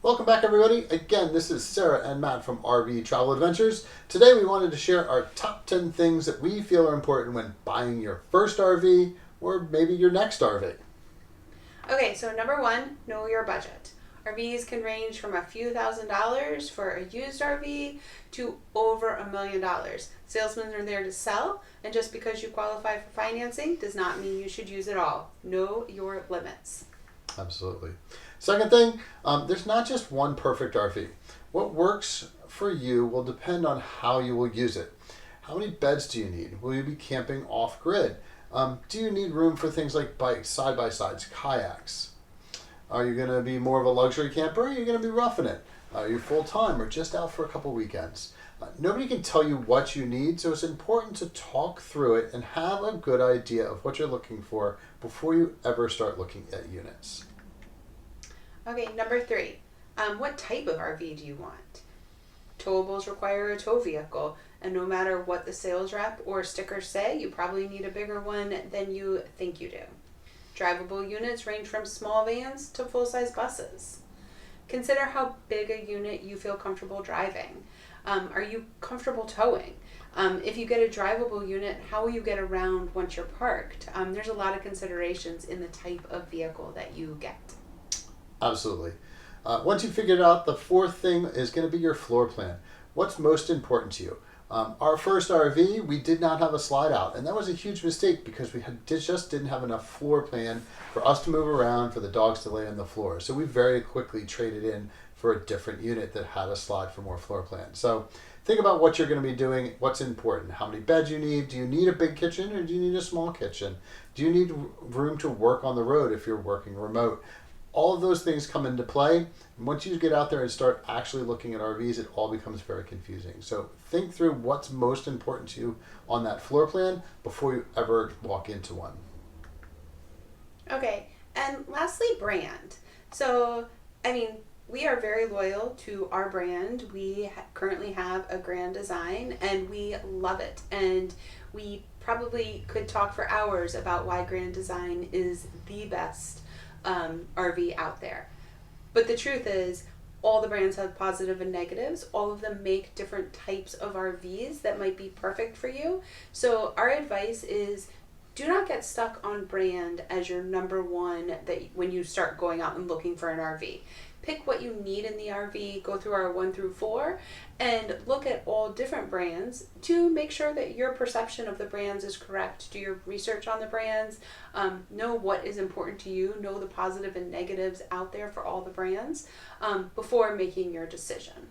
Welcome back, everybody. Again, this is Sarah and Matt from RV Travel Adventures. Today we wanted to share our top 10 things that we feel are important when buying your first RV or maybe your next RV. Okay, so number one, know your budget. RVs can range from a few $1,000s for a used RV to over $1 million. Salesmen are there to sell, and just because you qualify for financing does not mean you should use it all. Know your limits. Absolutely. Second thing, there's not just one perfect RV. What works for you will depend on how you will use it. How many beds do you need? Will you be camping off-grid? Do you need room for things like bikes, side-by-sides, kayaks? Are you going to be more of a luxury camper or are you going to be roughing it? Are you full-time or just out for a couple weekends? Nobody can tell you what you need, so it's important to talk through it and have a good idea of what you're looking for before you ever start looking at units. Okay, number three, what type of RV do you want? Towables require a tow vehicle, and no matter what the sales rep or stickers say, you probably need a bigger one than you think you do. Drivable units range from small vans to full-size buses. Consider how big a unit you feel comfortable driving. Are you comfortable towing? If you get a drivable unit, how will you get around once you're parked? There's a lot of considerations in the type of vehicle that you get. Absolutely. Once you've figured out, the fourth thing is going to be your floor plan. What's most important to you? Our first RV, we did not have a slide out, and that was a huge mistake because we just didn't have enough floor plan for us to move around, for the dogs to lay on the floor. So we very quickly traded in for a different unit that had a slide for more floor plan. So think about what you're going to be doing, what's important, how many beds you need. Do you need a big kitchen or do you need a small kitchen? Do you need room to work on the road if you're working remote? All of those things come into play. And once you get out there and start actually looking at RVs, it all becomes very confusing. So think through what's most important to you on that floor plan before you ever walk into one. Okay, and lastly, brand. So, we are very loyal to our brand. We currently have a Grand Design and we love it. And we probably could talk for hours about why Grand Design is the best RV out there. But the truth is, all the brands have positive and negatives. All of them make different types of RVs that might be perfect for you. So our advice is do not get stuck on brand as your number one that when you start going out and looking for an RV. Pick what you need in the RV, go through our 1 through 4, and look at all different brands to make sure that your perception of the brands is correct. Do your research on the brands, know what is important to you, know the positive and negatives out there for all the brands before making your decision.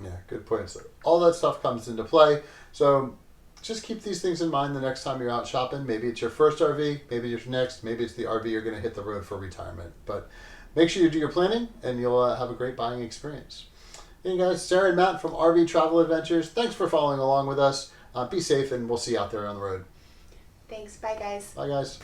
Yeah, good points. All that stuff comes into play. So just keep these things in mind the next time you're out shopping. Maybe it's your first RV, maybe it's your next, maybe it's the RV you're going to hit the road for retirement. But make sure you do your planning and you'll have a great buying experience. Hey guys, Sarah and Matt from RV Travel Adventures. Thanks for following along with us. Be safe and we'll see you out there on the road. Thanks. Bye, guys. Bye guys.